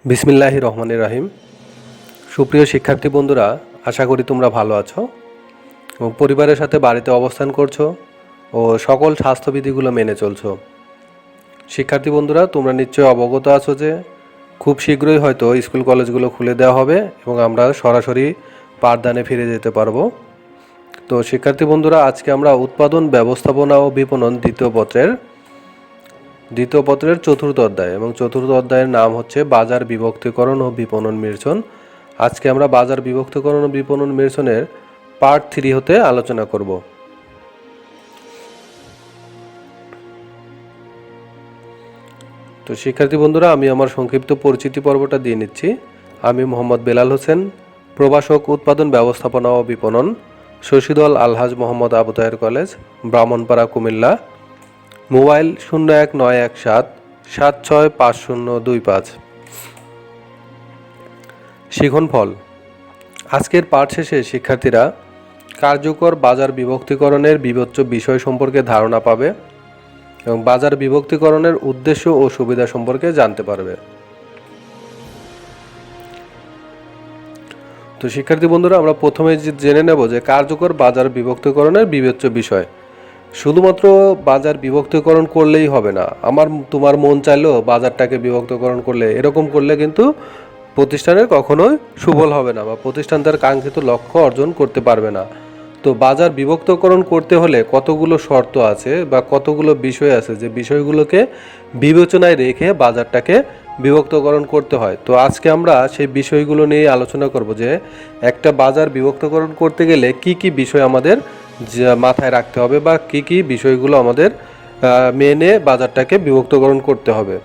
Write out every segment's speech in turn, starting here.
বিসমিল্লাহির রহমানির রহিম। সুপ্রিয় শিক্ষার্থী বন্ধুরা, আশা করি তোমরা ভালো আছো এবং পরিবারের সাথে বাড়িতে অবস্থান করছো ও সকল স্বাস্থ্যবিধিগুলো মেনে চলছো। শিক্ষার্থী বন্ধুরা, তোমরা নিশ্চয়ই অবগত আছো যে খুব শীঘ্রই হয়তো স্কুল কলেজগুলো খুলে দেওয়া হবে এবং আমরা সরাসরি পাঠদানে ফিরে যেতে পারবো। তো শিক্ষার্থী বন্ধুরা, আজকে আমরা উৎপাদন, ব্যবস্থাপনা ও বিপণন দ্বিতীয় পত্রের চতুর্থ অধ্যায় এবং চতুর্থ অধ্যায়ের নাম হচ্ছে বাজার বিভক্তিকরণ ও বিপণন মিশ্রণ। আজকে আমরা বাজার বিভক্তিকরণ ও বিপণন মিশ্রণের পার্ট 3 হতে আলোচনা করব। তো শিক্ষার্থী বন্ধুরা, আমি আমার সংক্ষিপ্ত পরিচিতি পর্বটা দিয়ে নিচ্ছি। আমি মোহাম্মদ বেলাল হোসেন, প্রভাষক, উৎপাদন, ব্যবস্থাপনা ও বিপণন, শশীদল আলহাজ মোহাম্মদ আবু তাহের কলেজ, ব্রাহ্মণপাড়া, কুমিল্লা। মোবাইল 019177655025। শিখন ফল। আজকের পাঠ শেষে শিক্ষার্থীরা কার্যকর বাজার বিভক্তিকরণের বিবেচ্য বিষয় সম্পর্কে ধারণা পাবে এবং বাজার বিভক্তিকরণের উদ্দেশ্য ও সুবিধা সম্পর্কে জানতে পারবে। তো শিক্ষার্থী বন্ধুরা, আমরা প্রথমে জেনে নেব যে কার্যকর বাজার বিভক্তিকরণের বিবেচ্য বিষয়। শুধুমাত্র বাজার বিভক্তিকরণ করলেই হবে না, তোমার মন চাইলেও বাজারটাকে বিভক্তকরণ করলে, এরকম করলে কিন্তু প্রতিষ্ঠানের কখনোই সুফল হবে না বা প্রতিষ্ঠান তার কাঙ্ক্ষিত লক্ষ্য অর্জন করতে পারবে না। তো বাজার বিভক্তকরণ করতে হলে কতগুলো শর্ত আছে বা কতগুলো বিষয় আছে, যে বিষয়গুলোকে বিবেচনায় রেখে বাজারটাকে বিভক্তকরণ করতে হয়। তো আজকে আমরা সেই বিষয়গুলো নিয়ে আলোচনা করব যে একটা বাজার বিভক্তকরণ করতে গেলে কি কি বিষয় আমাদের মাথায় রাখতে হবে বা কি কি বিষয়গুলো আমাদের মেনে বাজারটাকে বিভক্তকরণ করতে হবে।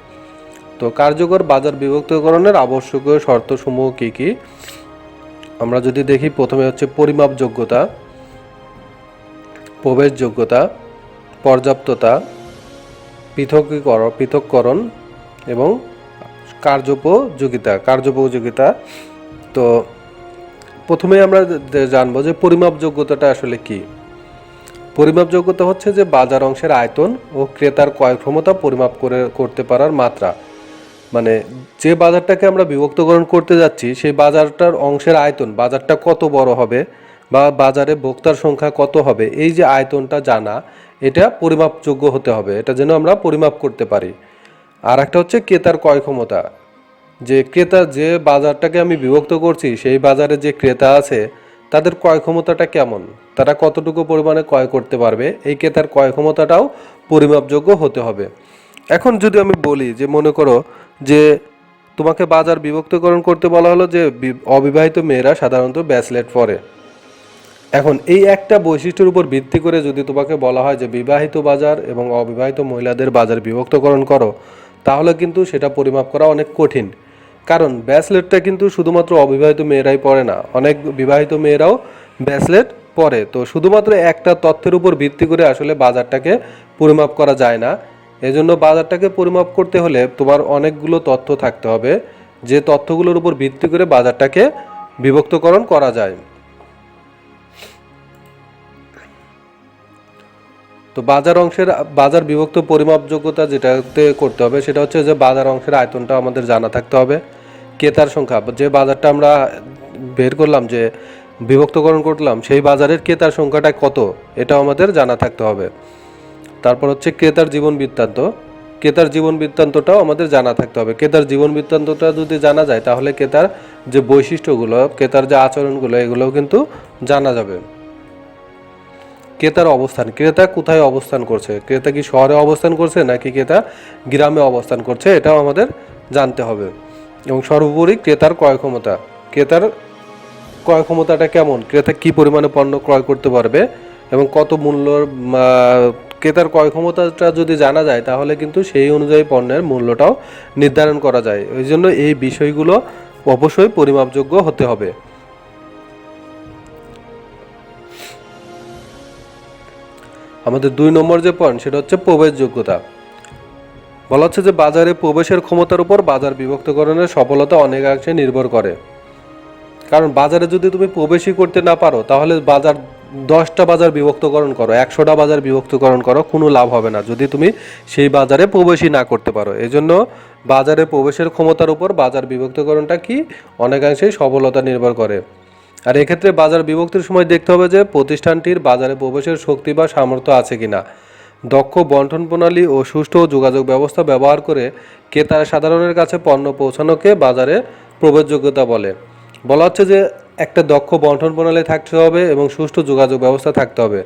তো কার্যকর বাজার বিভক্তকরণের আবশ্যকীয় শর্তসমূহ কি কি আমরা যদি দেখি, প্রথমে হচ্ছে পরিমাপযোগ্যতা, প্রবেশযোগ্যতা, পর্যাপ্ততা, পৃথককরণ এবং কার্যোপযোগিতা। তো প্রথমে আমরা জানবো যে পরিমাপযোগ্যতাটা আসলে কি। পরিমাপযোগ্যতা হচ্ছে যে বাজার অংশের আয়তন ও ক্রেতার ক্রয় ক্ষমতা পরিমাপ করতে পারার মাত্রা। মানে যে বাজারটাকে আমরা বিভক্তকরণ করতে যাচ্ছি সেই বাজারটার অংশের আয়তন, বাজারটা কত বড় হবে বা বাজারে ভোক্তার সংখ্যা কত হবে, এই যে আয়তনটা জানা, এটা পরিমাপযোগ্য হতে হবে, এটা যেন আমরা পরিমাপ করতে পারি। আর একটা হচ্ছে ক্রেতার ক্রয় ক্ষমতা, যে বাজারটাকে আমি বিভক্ত করছি সেই বাজারে যে ক্রেতা আছে তাদের ক্রয় ক্ষমতাটা কেমন, তারা কতটুকু পরিমাণে ক্রয় করতে পারবে, এই ক্রেতার ক্রয় ক্ষমতাটাও পরিমাপযোগ্য হতে হবে। এখন যদি আমি বলি যে মনে করো যে তোমাকে বাজার বিভক্তকরণ করতে বলা হলো যে অবিবাহিত মেয়েরা সাধারণত ব্যাচলেট পরে। এখন এই একটা বৈশিষ্ট্যের উপর ভিত্তি করে যদি তোমাকে বলা হয় যে বিবাহিত বাজার এবং অবিবাহিত মহিলাদের বাজার বিভক্তকরণ করো, তাহলে কিন্তু সেটা পরিমাপ করা অনেক কঠিন। কারণ ব্যাচলেটটা কিন্তু শুধুমাত্র অবিবাহিত মেয়েরাই পড়ে না, অনেক বিবাহিত মেয়েরাও ব্যাচলেট পড়ে। তো শুধুমাত্র একটা তথ্যের উপর ভিত্তি করে আসলে বাজারটাকে পরিমাপ করা যায় না। এজন্য বাজারটাকে পরিমাপ করতে হলে তোমার অনেকগুলো তথ্য থাকতে হবে, যে তথ্যগুলোর উপর ভিত্তি করে বাজারটাকে বিভক্তকরণ করা যায়। তো বাজার বিভক্ত পরিমাপযোগ্যতা যেটাতে করতে হবে সেটা হচ্ছে যে বাজার অংশের আয়তনটা আমাদের জানা থাকতে হবে। ক্রেতার সংখ্যা, যে বাজারটা আমরা বের করলাম, যে বিভক্তকরণ করলাম, সেই বাজারের ক্রেতার সংখ্যাটা কত, এটাও আমাদের জানা থাকতে হবে। তারপর হচ্ছে ক্রেতার জীবন বৃত্তান্তটাও আমাদের জানা থাকতে হবে। ক্রেতার জীবন বৃত্তান্তটা যদি জানা যায় তাহলে ক্রেতার যে বৈশিষ্ট্যগুলো, ক্রেতার যে আচরণগুলো, এগুলোও কিন্তু জানা যাবে। ক্রেতার অবস্থান, ক্রেতা কোথায় অবস্থান করছে, ক্রেতা কি শহরে অবস্থান করছে নাকি ক্রেতা গ্রামে অবস্থান করছে, এটাও আমাদের জানতে হবে। এবং সর্বোপরি ক্রেতার ক্রয় ক্ষমতাটা কেমন, ক্রেতা কি পরিমাণে পণ্য ক্রয় করতে পারবে এবং কত মূল্যর, ক্রেতার ক্রয় ক্ষমতাটা যদি জানা যায় তাহলে কিন্তু সেই অনুযায়ী পণ্যের মূল্যটাও নির্ধারণ করা যায়। এই জন্য এই বিষয়গুলো অবশ্যই পরিমাপযোগ্য হতে হবে। আমাদের 2 নম্বর যে পয়েন্ট সেটা হচ্ছে প্রবেশযোগ্যতা। বলা হচ্ছে যে বাজারে প্রবেশের ক্ষমতার উপর বাজার বিভক্তকরণের সফলতা অনেকাংশে নির্ভর করে। কারণ বাজারে যদি তুমি প্রবেশই করতে না পারো তাহলে 10টা বাজার বিভক্তকরণ করো, 100টা বাজার বিভক্তকরণ করো, কোনো লাভ হবে না যদি তুমি সেই বাজারে প্রবেশই না করতে পারো। এজন্য বাজারে প্রবেশের ক্ষমতার উপর বাজার বিভক্তকরণটা কি অনেকাংশেই সফলতা নির্ভর করে। আর এক্ষেত্রে বাজার বিভক্তির সময় দেখতে হবে যে প্রতিষ্ঠানটির বাজারে প্রবেশের শক্তি বা সামর্থ্য আছে কিনা। দক্ষ বন্টন প্রণালী ও সুষ্ঠু যোগাযোগ ব্যবস্থা ব্যবহার করে ক্রেতা সাধারণের কাছে পণ্য পৌঁছানোকে বাজারে প্রবেশযোগ্যতা বলে। বলা হচ্ছে যে একটা দক্ষ বন্টন প্রণালী থাকতে হবে এবং সুষ্ঠু যোগাযোগ ব্যবস্থা থাকতে হবে।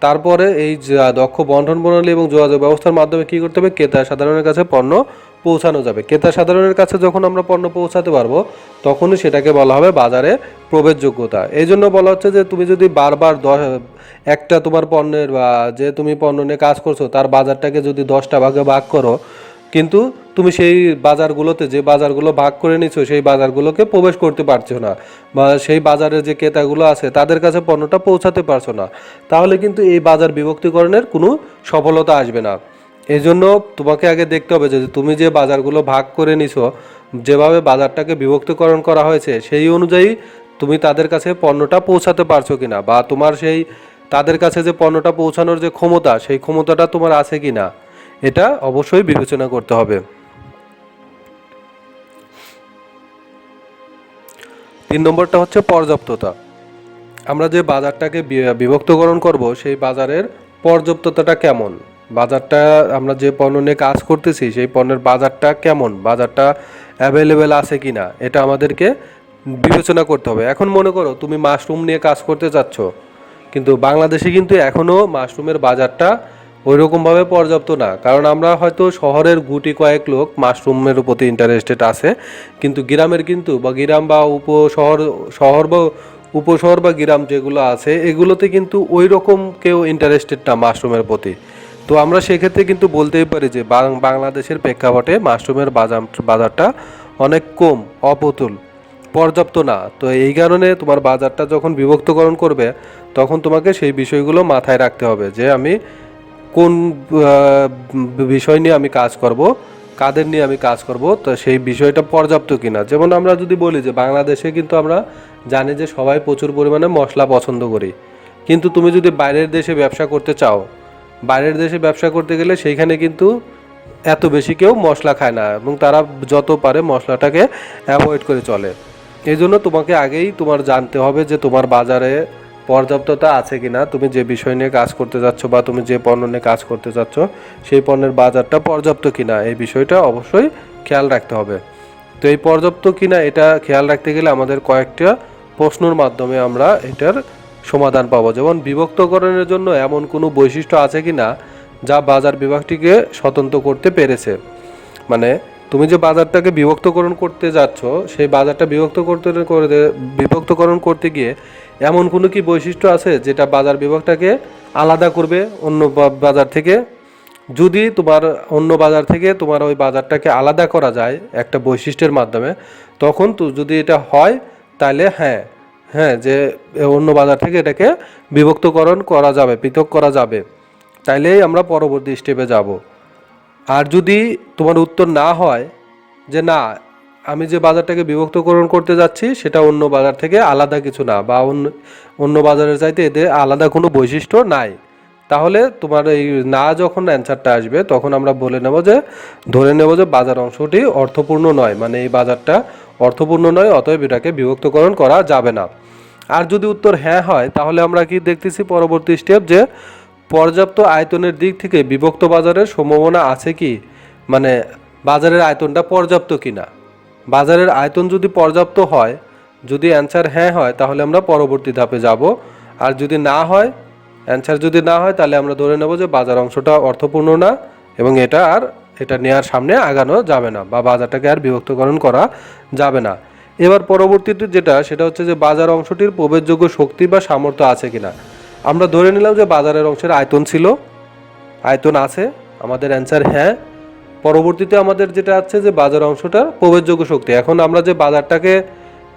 তারপরে এই দক্ষ বন্টন প্রণালী এবং যোগাযোগ ব্যবস্থার মাধ্যমে কী করতে হবে, ক্রেতা সাধারণের কাছে পণ্য পৌঁছানো যাবে। ক্রেতা সাধারণের কাছে যখন আমরা পণ্য পৌঁছাতে পারবো তখনই সেটাকে বলা হবে বাজারে প্রবেশযোগ্যতা। এই জন্য বলা হচ্ছে যে তুমি যদি বারবার একটা তোমার পণ্যের বা যে তুমি পণ্য নিয়ে কাজ করছো তার বাজারটাকে যদি 10টা ভাগে ভাগ করো, কিন্তু তুমি সেই বাজারগুলোতে যে বাজারগুলো ভাগ করে নিছো সেই বাজারগুলোকে প্রবেশ করতে পারছো না, বা সেই বাজারের যে ক্রেতাগুলো আছে তাদের কাছে পণ্যটা পৌঁছাতে পারছো না, তাহলে কিন্তু এই বাজার বিভক্তিকরণের কোনো সফলতা আসবে না। এই জন্য তোমাকে আগে দেখতে হবে যে তুমি যে বাজারগুলো ভাগ করে নিছো, যেভাবে বাজারটাকে বিভক্তিকরণ করা হয়েছে সেই অনুযায়ী তুমি তাদের কাছে পণ্যটা পৌঁছাতে পারছো কিনা, বা তোমার সেই তাদের কাছে যে পণ্যটা পৌঁছানোর যে ক্ষমতা সেই ক্ষমতাটা তোমার আছে কিনা, এটা অবশ্যই বিবেচনা করতে হবে। 3 নম্বরটা হচ্ছে পর্যাপ্ততা। আমরা যে বাজারটাকে বিভক্তকরণ করব সেই বাজারের পর্যাপ্ততাটা কেমন, বাজারটা আমরা যে পণ্য নিয়ে কাজ করতেছি সেই পণ্যের বাজারটা কেমন, বাজারটা অ্যাভেলেবেল আছে কিনা, এটা আমাদেরকে বিবেচনা করতে হবে। এখন মনে করো তুমি মাশরুম নিয়ে কাজ করতে চাচ্ছ, কিন্তু বাংলাদেশে কিন্তু এখনও মাশরুমের বাজারটা ওইরকমভাবে পর্যাপ্ত না, কারণ আমরা হয়তো শহরের গুটি কয়েক লোক মাশরুমের প্রতি ইন্টারেস্টেড আছে, কিন্তু গ্রামের কিন্তু বা গ্রাম বা শহর বা উপশহর বা গ্রাম যেগুলো আছে এগুলোতে কিন্তু ওই রকম কেউ ইন্টারেস্টেড না মাশরুমের প্রতি। তো আমরা সেক্ষেত্রে কিন্তু বলতেই পারি যে বাংলাদেশের প্রেক্ষাপটে মাশরুমের বাজারটা অনেক কম, অপ্রতুল, পর্যাপ্ত না। তো এই কারণে তোমার বাজারটা যখন বিভক্তকরণ করবে তখন তোমাকে সেই বিষয়গুলো মাথায় রাখতে হবে যে আমি কোন বিষয় নিয়ে আমি কাজ করব, কাদের নিয়ে আমি কাজ করব, তো সেই বিষয়টা পর্যাপ্ত কিনা। যেমন আমরা যদি বলি যে বাংলাদেশে কিন্তু আমরা জানি যে সবাই প্রচুর পরিমাণে মশলা পছন্দ করি, কিন্তু তুমি যদি বাইরের দেশে ব্যবসা করতে চাও, বাইরের দেশে ব্যবসা করতে গেলে সেইখানে কিন্তু এত বেশি কেউ মশলা খায় না এবং তারা যত পারে মশলাটাকে অ্যাভয়েড করে চলে। এই জন্য তোমাকে আগেই তোমার জানতে হবে যে তোমার বাজারে পর্যাপ্ততা আছে কিনা, তুমি যে বিষয় নিয়ে কাজ করতে যাচ্ছ বা তুমি যে পণ্য নিয়ে কাজ করতে যাচ্ছ সেই পণ্যের বাজারটা পর্যাপ্ত কিনা, এই বিষয়টা অবশ্যই খেয়াল রাখতে হবে। তো এই পর্যাপ্ত কিনা এটা খেয়াল রাখতে গেলে আমাদের কয়েকটা প্রশ্নের মাধ্যমে আমরা এটার সমাধান পাবো। যেমন বিভক্তকরণের জন্য এমন কোনো বৈশিষ্ট্য আছে কিনা যা বাজার বিভাগটিকে স্বতন্ত্র করতে পেরেছে। মানে তুমি যে বাজারটাকে বিভক্তকরণ করতে যাচ্ছ সেই বাজারটা বিভক্তকরণ করতে গিয়ে এমন কোনো কি বৈশিষ্ট্য আছে যেটা বাজার বিভাগটাকে আলাদা করবে অন্য বাজার থেকে। যদি তোমার অন্য বাজার থেকে তোমার ওই বাজারটাকে আলাদা করা যায় একটা বৈশিষ্ট্যের মাধ্যমে, তখন তো যদি এটা হয় তাহলে হ্যাঁ যে অন্য বাজার থেকে এটাকে বিভক্তকরণ করা যাবে, পৃথক করা যাবে, তাইলেই আমরা পরবর্তী স্টেপে যাব। আর যদি তোমার উত্তর না হয় যে না আমি যে বাজারটাকে বিভক্তকরণ করতে যাচ্ছি সেটা অন্য বাজার থেকে আলাদা কিছু না, বা অন্য বাজারের চাইতে এদের আলাদা কোনো বৈশিষ্ট্য নাই, তাহলে তোমার এই না যখন অ্যান্সারটা আসবে তখন আমরা ধরে নেব যে বাজার অংশটি অর্থপূর্ণ নয়, মানে এই বাজারটা অর্থপূর্ণ নয়, অতএব এটাকে বিভক্তকরণ করা যাবে না। আর যদি উত্তর হ্যাঁ হয় তাহলে আমরা কি দেখতেছি পরবর্তী স্টেপ যে পর্যাপ্ত আয়তনের দিক থেকে বিভক্ত বাজারের সম্ভাবনা আছে কি, মানে বাজারের আয়তনটা পর্যাপ্ত কিনা। বাজারের আয়তন যদি পর্যাপ্ত হয়, যদি অ্যান্সার হ্যাঁ হয় তাহলে আমরা পরবর্তী ধাপে যাব। আর যদি না হয়, অ্যান্সার যদি না হয় তাহলে আমরা ধরে নেব যে বাজার অংশটা অর্থপূর্ণ না এবং এটা নেওয়ার সামনে আগানো যাবে না, বা বাজারটাকে আর বিভক্তকরণ করা যাবে না। এবার পরবর্তীতে সেটা হচ্ছে যে বাজার অংশটির প্রবেশযোগ্য শক্তি বা সামর্থ্য আছে কিনা। আমরা ধরে নিলাম যে বাজারের অংশের আয়তন আছে, আমাদের অ্যান্সার হ্যাঁ। পরবর্তীতে আমাদের যেটা আছে যে বাজার অংশটার প্রবেশযোগ্য শক্তি। এখন আমরা যে বাজারটাকে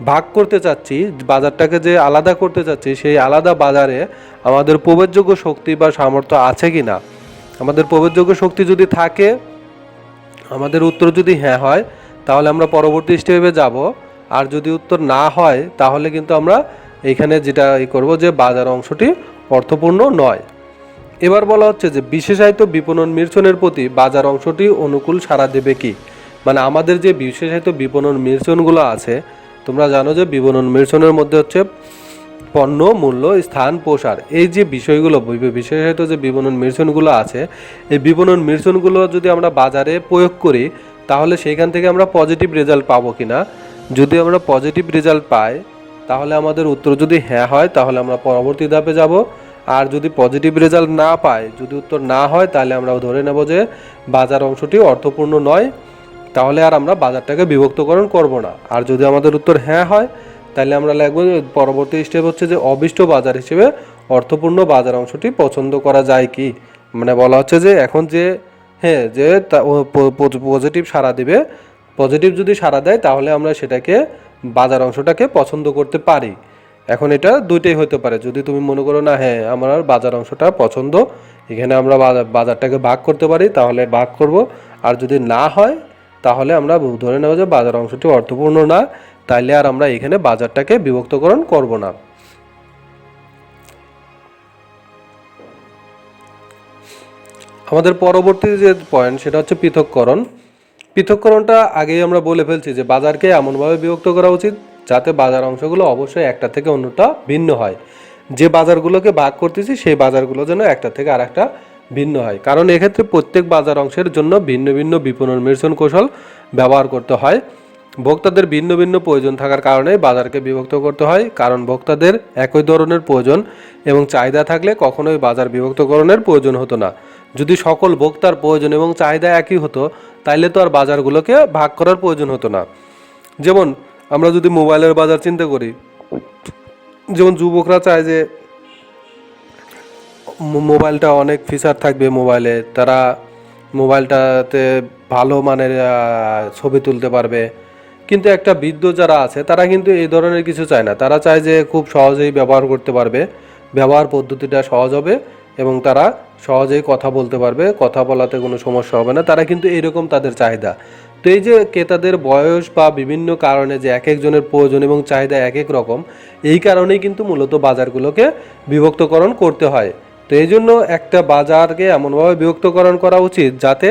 ভাগ করতে চাচ্ছি, বাজারটাকে যে আলাদা করতে চাচ্ছি, সেই আলাদা বাজারে আমাদের প্রবেশযোগ্য শক্তি বা সামর্থ্য আছে কি না। আমাদের প্রবেশযোগ্য শক্তি যদি থাকে, আমাদের উত্তর যদি হ্যাঁ হয় তাহলে আমরা পরবর্তী স্টেপে যাব। আর যদি উত্তর না হয় তাহলে কিন্তু আমরা এইখানে যেটা করব যে বাজার অংশটি অর্থপূর্ণ নয়। এবার বলা হচ্ছে যে বিশেষায়িত বিপণন মিশ্রণের প্রতি বাজার অংশটি অনুকূল সাড়া দেবে কি। মানে আমাদের যে বিশেষায়িত বিপণন মিশ্রণগুলো আছে, তোমরা জানো যে বিপণন মিশ্রণের মধ্যে হচ্ছে পণ্য, মূল্য, স্থান, প্রসার, এই যে বিষয়গুলো বিশেষায়িত যে বিপণন মিশ্রণগুলো আছে, এই বিপণন মিশ্রণগুলো যদি আমরা বাজারে প্রয়োগ করি তাহলে সেইখান থেকে আমরা পজিটিভ রেজাল্ট পাবো কিনা। যদি আমরা পজিটিভ রেজাল্ট পাই তাহলে আমাদের উত্তর যদি হ্যাঁ হয় তাহলে আমরা পরবর্তী ধাপে যাব। আর যদি পজিটিভ রেজাল্ট না পাই, যদি উত্তর না হয়, তাহলে আমরা ধরে নেব যে বাজার অংশটি অর্থপূর্ণ নয়, তাহলে আর আমরা বাজারটাকে বিভক্তকরণ করব না। আর যদি আমাদের উত্তর হ্যাঁ হয় তাহলে আমরা লিখব যে পরবর্তী স্টেপ হচ্ছে যে অবিষ্ট বাজার হিসেবে অর্থপূর্ণ বাজার অংশটি পছন্দ করা যায় কি। মানে বলা হচ্ছে যে এখন যে হ্যাঁ যে পজিটিভ সাড়া দিবে, পজিটিভ যদি সাড়া দেয় তাহলে আমরা সেটাকে বাজার অংশটাকে পছন্দ করতে পারি। এখন এটা দুইটাই হতে পারে। যদি তুমি মনে করো না হ্যাঁ আমার বাজার অংশটা পছন্দ, এখানে আমরা বাজারটাকে ভাগ করতে পারি, তাহলে ভাগ করব। আর যদি না হয় তাহলে আমরা ধরে নেব যে বাজার অংশটি অর্থপূর্ণ না, তাইলে আর আমরা এখানে বাজারটাকে বিভক্তকরণ করব না। আমাদের পরবর্তী যে পয়েন্ট সেটা হচ্ছে পৃথককরণ। পৃথককরণটা আগেই আমরা বলে ফেলছি যে বাজারকে এমনভাবে বিভক্ত করা উচিত যাতে বাজার অংশগুলো অবশ্যই একটা থেকে অন্যটা ভিন্ন হয়। যে বাজারগুলোকে ভাগ করতেছি সেই বাজারগুলো যেন একটা থেকে আর একটা ভিন্ন হয়, কারণ এক্ষেত্রে প্রত্যেক বাজার অংশের জন্য ভিন্ন ভিন্ন বিপণন মিশ্রণ কৌশল ব্যবহার করতে হয়। ভোক্তাদের ভিন্ন ভিন্ন প্রয়োজন থাকার কারণে বাজারকে বিভক্ত করতে হয়, কারণ ভোক্তাদের একই ধরনের প্রয়োজন এবং চাহিদা থাকলে কখনোই বাজার বিভক্তকরণের প্রয়োজন হতো না। যদি সকল ভোক্তার প্রয়োজন এবং চাহিদা একই হতো তাইলে তো আর বাজারগুলোকে ভাগ করার প্রয়োজন হতো না। যেমন আমরা যদি মোবাইলের বাজার চিন্তা করি, যেমন যুবকরা চায় যে মোবাইলটা অনেক ফিচার থাকবে মোবাইলে, তারা মোবাইলটাতে ভালো মানের ছবি তুলতে পারবে, কিন্তু একটা বৃদ্ধ যারা আছে তারা কিন্তু এই ধরনের কিছু চায় না। তারা চায় যে খুব সহজেই ব্যবহার করতে পারবে, ব্যবহার পদ্ধতিটা সহজ হবে এবং তারা সহজেই কথা বলতে পারবে, কথা বলাতে কোনো সমস্যা হবে না। তারা কিন্তু এরকম তাদের চাহিদা। তো এই যে ক্রেতাদের বয়স বা বিভিন্ন কারণে যে এক একজনের প্রয়োজন এবং চাহিদা এক এক রকম, এই কারণেই কিন্তু মূলত বাজারগুলোকে বিভক্তকরণ করতে হয়। তো এই জন্য একটা বাজারকে এমনভাবে বিভক্তকরণ করা উচিত যাতে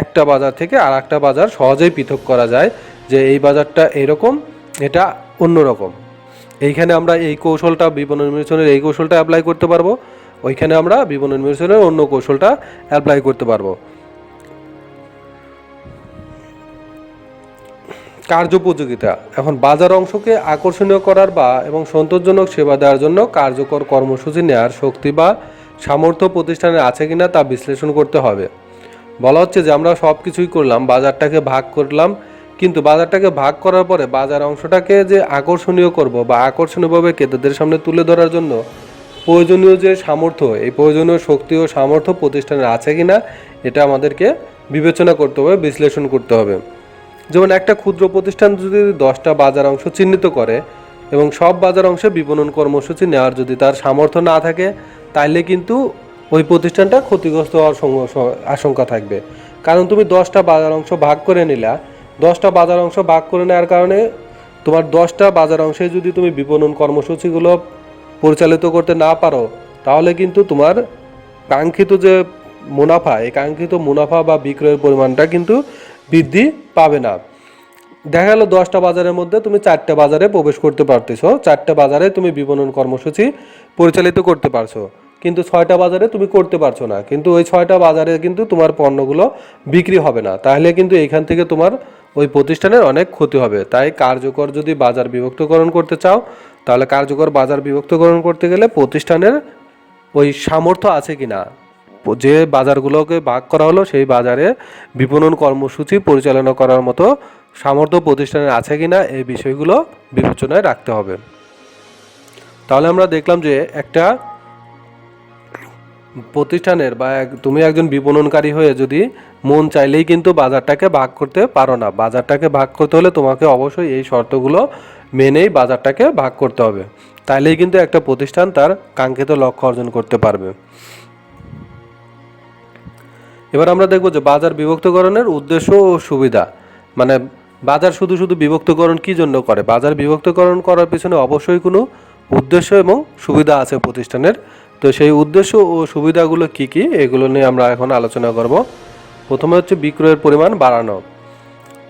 একটা বাজার থেকে আর একটা বাজার সহজেই পৃথক করা যায়, যে এই বাজারটা এরকম, এটা অন্যরকম। এইখানে আমরা এই কৌশলটা বিপণন মিশ্রণের এই কৌশলটা অ্যাপ্লাই করতে পারবো, ওইখানে আমরা বিপণন মিশ্রণের অন্য কৌশলটা অ্যাপ্লাই করতে পারবো। কার্যোপযোগিতা। এখন বাজার অংশকে আকর্ষণীয় করার বা এবং সন্তোষজনক সেবা দেওয়ার জন্য কার্যকর কর্মসূচি নেওয়ার শক্তি বা সামর্থ্য প্রতিষ্ঠানের আছে কিনা তা বিশ্লেষণ করতে হবে। বলা হচ্ছে যে আমরা সব কিছুই করলাম, বাজারটাকে ভাগ করলাম, কিন্তু বাজারটাকে ভাগ করার পরে বাজার অংশটাকে যে আকর্ষণীয় করব বা আকর্ষণীয়ভাবে ক্রেতাদের সামনে তুলে ধরার জন্য প্রয়োজনীয় যে সামর্থ্য, এই প্রয়োজনীয় শক্তি ও সামর্থ্য প্রতিষ্ঠানের আছে কিনা এটা আমাদেরকে বিবেচনা করতে হবে, বিশ্লেষণ করতে হবে। যেমন একটা ক্ষুদ্র প্রতিষ্ঠান যদি 10টা বাজার অংশ চিহ্নিত করে এবং সব বাজার অংশে বিপণন কর্মসূচি নেওয়ার যদি তার সামর্থ্য না থাকে, তাইলে কিন্তু ওই প্রতিষ্ঠানটা ক্ষতিগ্রস্ত হওয়ার আশঙ্কা থাকবে। কারণ তুমি 10টা বাজার অংশ ভাগ করে নিলা, 10টা বাজার অংশ ভাগ করে নেওয়ার কারণে তোমার 10টা বাজার অংশে যদি তুমি বিপণন কর্মসূচিগুলো পরিচালিত করতে না পারো, তাহলে কিন্তু তোমার কাঙ্ক্ষিত যে মুনাফা, এই কাঙ্ক্ষিত মুনাফা বা বিক্রয়ের পরিমাণটা কিন্তু বৃদ্ধি পাবে না। দেখা গেল 10টা বাজারের মধ্যে তুমি 4টে বাজারে প্রবেশ করতে পারতেছো, 4টে বাজারে তুমি বিপণন কর্মসূচি পরিচালিত করতে পারছো, কিন্তু 6টা বাজারে তুমি করতে পারছো না। কিন্তু ওই 6টা বাজারে কিন্তু তোমার পণ্যগুলো বিক্রি হবে না, তাহলে কিন্তু এইখান থেকে তোমার ওই প্রতিষ্ঠানের অনেক ক্ষতি হবে। তাই কার্যকর যদি বাজার বিভক্তকরণ করতে চাও, তাহলে কার্যকর বাজার বিভক্তকরণ করতে গেলে প্রতিষ্ঠানের ওই সামর্থ্য আছে কিনা, যে বাজারগুলোকে ভাগ করা হলো সেই বাজারে বিপণন কর্মসূচি পরিচালনা করার মতো সামর্থ্য প্রতিষ্ঠানের আছে কিনা, এই বিষয়গুলো বিবেচনায় রাখতে হবে। তাহলে আমরা দেখলাম যে একটা প্রতিষ্ঠানের বা তুমি একজন বিপণনকারী হয়ে যদি মন চাইলেই কিন্তু বাজারটাকে ভাগ করতে পারো না। বাজারটাকে ভাগ করতে হলে তোমাকে অবশ্যই এই শর্তগুলো মেনেই বাজারটাকে ভাগ করতে হবে, তাইলেই কিন্তু একটা প্রতিষ্ঠান তার কাঙ্ক্ষিত লক্ষ্য অর্জন করতে পারবে। এবার আমরা দেখব যে বাজার বিভক্তকরণের উদ্দেশ্য ও সুবিধা। মানে বাজার শুধু শুধু বিভক্তকরণ কী জন্য করে? বাজার বিভক্তকরণ করার পিছনে অবশ্যই কোনো উদ্দেশ্য এবং সুবিধা আছে প্রতিষ্ঠানের। তো সেই উদ্দেশ্য ও সুবিধাগুলো কি কি, এগুলো নিয়ে আমরা এখন আলোচনা করব। প্রথমে হচ্ছে বিক্রয়ের পরিমাণ বাড়ানো।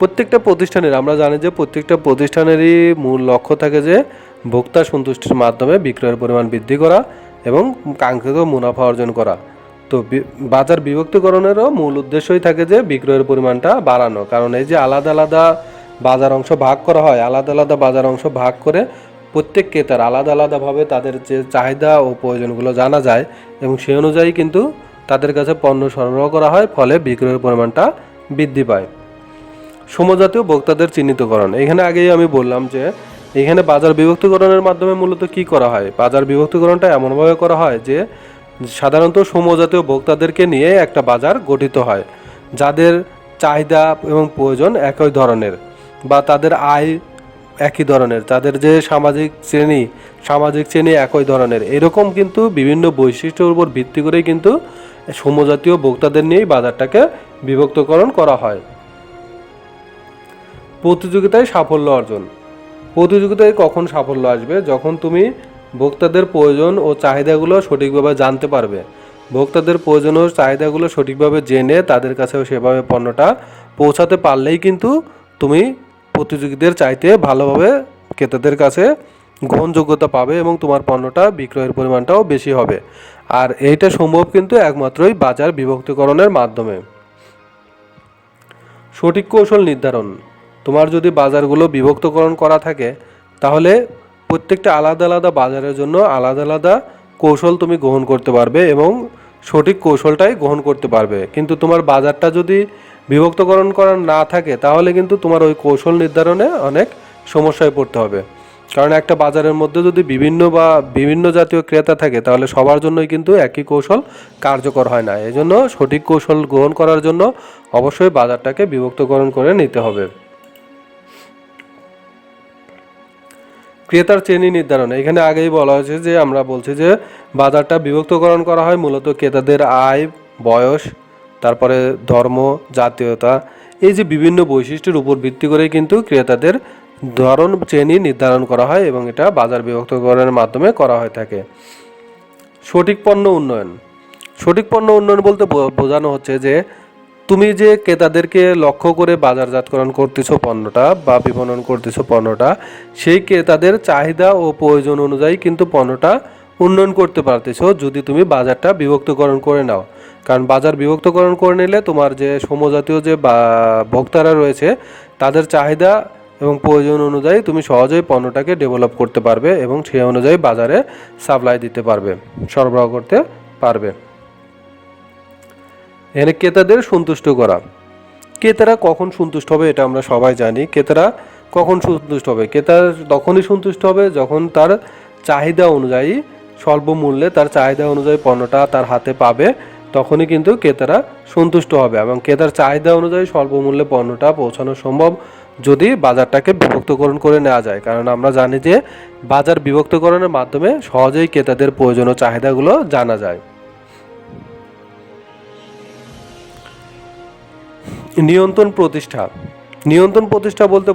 প্রত্যেকটা প্রতিষ্ঠানের আমরা জানি যে প্রত্যেকটা প্রতিষ্ঠানেরই মূল লক্ষ্য থাকে যে ভোক্তা সন্তুষ্টির মাধ্যমে বিক্রয়ের পরিমাণ বৃদ্ধি করা এবং কাঙ্ক্ষিত মুনাফা অর্জন করা। তো বাজার বিভক্তকরণেরও মূল উদ্দেশ্যই থাকে যে বিক্রয়ের পরিমাণটা বাড়ানো, কারণ এই যে আলাদা আলাদা বাজার অংশ ভাগ করা হয়, আলাদা আলাদা বাজার অংশ ভাগ করে প্রত্যেক ক্রেতার আলাদা আলাদাভাবে তাদের যে চাহিদা ও প্রয়োজনগুলো জানা যায় এবং সেই অনুযায়ী কিন্তু তাদের কাছে পণ্য সরবরাহ করা হয়, ফলে বিক্রয়ের পরিমাণটা বৃদ্ধি পায়। সমজাতীয় ভোক্তাদের চিহ্নিতকরণ, এখানে আগেই আমি বললাম যে এখানে বাজার বিভক্তকরণের মাধ্যমে মূলত কি করা হয়, বাজার বিভক্তকরণটা এমনভাবে করা হয় যে সাধারণত সমজাতীয় ভোক্তাদেরকে নিয়ে একটা বাজার গঠিত হয়, যাদের চাহিদা এবং প্রয়োজন একই ধরনের বা তাদের আয় একই ধরনের, তাদের যে সামাজিক শ্রেণী একই ধরনের, এরকম কিন্তু বিভিন্ন বৈশিষ্ট্যের উপর ভিত্তি করেই কিন্তু সমজাতীয় ভোক্তাদের নিয়েই বাজারটাকে বিভক্তকরণ করা হয়। প্রতিযোগিতায় সাফল্য অর্জন, প্রতিযোগিতায় কখন সাফল্য আসবে, যখন তুমি ভোক্তাদের প্রয়োজন ও চাহিদাগুলো সঠিকভাবে জানতে পারবে, ভোক্তাদের প্রয়োজন ও চাহিদাগুলো সঠিকভাবে জেনে তাদের কাছেও সেভাবে পণ্যটা পৌঁছাতে পারলেই কিন্তু তুমি প্রতিযোগীদের চাইতে ভালোভাবে ক্রেতাদের কাছে গ্রহণযোগ্যতা পাবে এবং তোমার পণ্যটা বিক্রয়ের পরিমাণটাও বেশি হবে। আর এইটা সম্ভব কিন্তু একমাত্রই বাজার বিভক্তকরণের মাধ্যমে। সঠিক কৌশল নির্ধারণ, তোমার যদি বাজারগুলো বিভক্তকরণ করা থাকে তাহলে প্রত্যেকটা আলাদা আলাদা বাজারের জন্য আলাদা আলাদা কৌশল তুমি গ্রহণ করতে পারবে এবং সঠিক কৌশলটাই গ্রহণ করতে পারবে। কিন্তু তোমার বাজারটা যদি বিভক্তকরণ করা না থাকে তাহলে কিন্তু তোমার ওই কৌশল নির্ধারণে অনেক সমস্যায় পড়তে হবে, কারণ একটা বাজারের মধ্যে যদি বিভিন্ন জাতীয় ক্রেতা থাকে তাহলে সবার জন্যই কিন্তু একই কৌশল কার্যকর হয় না। এজন্য সঠিক কৌশল গ্রহণ করার জন্য অবশ্যই বাজারটাকে বিভক্তকরণ করে নিতে হবে। ক্রেতার শ্রেণী নির্ধারণ, এখানে আগেই বলা হয়েছে যে আমরা বলছি যে বাজারটা বিভক্তকরণ করা হয় মূলত ক্রেতাদের আয়, বয়স, তারপরে ধর্ম, জাতীয়তা, এই যে বিভিন্ন বৈশিষ্ট্যের উপর ভিত্তি করে কিন্তু ক্রেতাদের ধরন শ্রেণী নির্ধারণ করা হয় এবং এটা বাজার বিভক্তকরণের মাধ্যমে করা হয়ে থাকে। সঠিক পণ্য উন্নয়ন, সঠিক পণ্য উন্নয়ন বলতে বোঝানো হচ্ছে যে তুমি যে ক্রেতাদেরকে লক্ষ্য করে বাজারজাতকরণ করতেছো পণ্যটা বা বিপণন করতেছো পণ্যটা, সেই ক্রেতাদের চাহিদা ও প্রয়োজন অনুযায়ী কিন্তু পণ্যটা উন্নয়ন করতে পারতেছো যদি তুমি বাজারটা বিভক্তকরণ করে নাও। কারণ বাজার বিভক্তকরণ করে নিলে তোমার যে সমজাতীয় যে ভোক্তারা রয়েছে তাদের চাহিদা এবং প্রয়োজন অনুযায়ী তুমি সহজেই পণ্যটাকে ডেভেলপ করতে পারবে এবং সেই অনুযায়ী বাজারে সাপ্লাই দিতে পারবে, সরবরাহ করতে পারবে। এখানে ক্রেতাদের সন্তুষ্ট করা, ক্রেতারা কখন সন্তুষ্ট হবে এটা আমরা সবাই জানি। ক্রেতারা কখন সন্তুষ্ট হবে, ক্রেতা তখনই সন্তুষ্ট হবে যখন তার চাহিদা অনুযায়ী স্বল্প মূল্যে তার চাহিদা অনুযায়ী পণ্যটা তার হাতে পাবে, তখনই কিন্তু ক্রেতারা সন্তুষ্ট হবে। এবং ক্রেতার চাহিদা অনুযায়ী স্বল্প মূল্যে পণ্যটা পৌঁছানো সম্ভব যদি বাজারটাকে বিভক্তকরণ করে নেওয়া যায়, কারণ আমরা জানি যে বাজার বিভক্তকরণের মাধ্যমে সহজেই ক্রেতাদের প্রয়োজন ও চাহিদাগুলো জানা যায়। নিয়ন্ত্রণ প্রতিষ্ঠা, নিয়ন্ত্রণ প্রতিষ্ঠা বলতে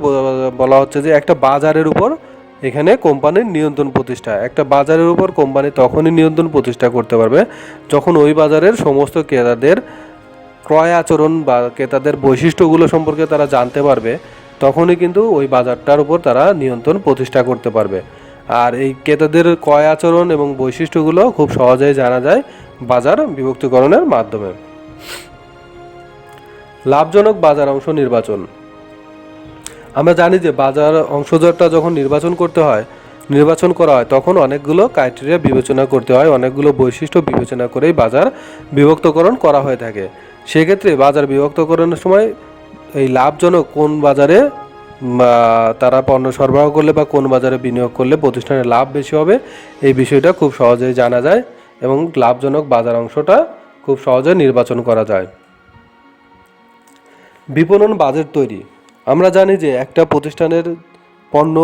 বলা হচ্ছে যে একটা বাজারের উপর এখানে কোম্পানির নিয়ন্ত্রণ প্রতিষ্ঠা। একটা বাজারের উপর কোম্পানি তখনই নিয়ন্ত্রণ প্রতিষ্ঠা করতে পারবে যখন ওই বাজারের সমস্ত ক্রেতাদের ক্রয় আচরণ বা ক্রেতাদের বৈশিষ্ট্যগুলো সম্পর্কে তারা জানতে পারবে, তখনই কিন্তু ওই বাজারটার উপর তারা নিয়ন্ত্রণ প্রতিষ্ঠা করতে পারবে। আর এই ক্রেতাদের ক্রয় আচরণ এবং বৈশিষ্ট্যগুলো খুব সহজেই জানা যায় বাজার বিভক্তকরণের মাধ্যমে। লাভজনক বাজার অংশ নির্বাচন, আমরা জানি যে বাজার অংশটা যখন নির্বাচন করা হয় তখন অনেকগুলো ক্রাইটেরিয়া বিবেচনা করতে হয়, অনেকগুলো বৈশিষ্ট্য বিবেচনা করেই বাজার বিভক্তকরণ করা হয়ে থাকে। সেক্ষেত্রে বাজার বিভক্তকরণের সময় এই লাভজনক কোন বাজারে তারা পণ্য সরবরাহ করলে বা কোন বাজারে বিনিয়োগ করলে প্রতিষ্ঠানের লাভ বেশি হবে, এই বিষয়টা খুব সহজেই জানা যায় এবং লাভজনক বাজার অংশটা খুব সহজে নির্বাচন করা যায়। বিপণন বাজেট তৈরি, আমরা জানি যে একটা প্রতিষ্ঠানের পণ্য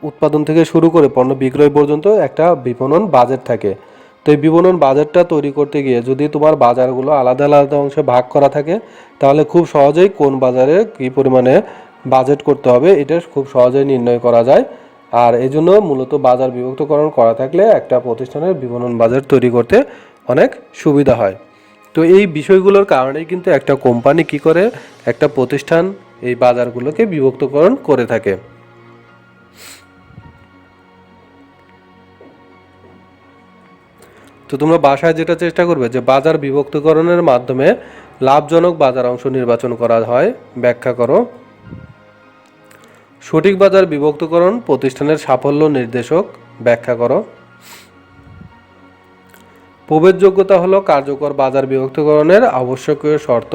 উৎপাদন থেকে শুরু করে পণ্য বিক্রয় পর্যন্ত একটা বিপণন বাজেট থাকে। তো এই বিপণন বাজেটটা তৈরি করতে গিয়ে যদি তোমার বাজারগুলো আলাদা আলাদা অংশে ভাগ করা থাকে তাহলে খুব সহজেই কোন বাজারে কী পরিমাণে বাজেট করতে হবে এটা খুব সহজেই নির্ণয় করা যায়। আর এই জন্য মূলত বাজার বিভক্তকরণ করা থাকলে একটা প্রতিষ্ঠানের বিপণন বাজেট তৈরি করতে অনেক সুবিধা হয়। তো এই বিষয়গুলোর কারণেই কিন্তু একটা কোম্পানি কি করে, একটা প্রতিষ্ঠান এই বাজারগুলোকে বিভক্তকরণ করে থাকে। তো তোমরা বাসায় যেটা চেষ্টা করবে যে বাজার বিভক্তকরণের মাধ্যমে লাভজনক বাজার অংশ নির্বাচন করা হয় ব্যাখ্যা করো। সঠিক বাজার বিভক্তকরণ প্রতিষ্ঠানের সাফল্য নির্দেশক ব্যাখ্যা করো। প্রবেশযোগ্যতা হলো কার্যকর বাজার বিভক্তকরণের আবশ্যকীয় শর্ত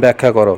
ব্যাখ্যা করো।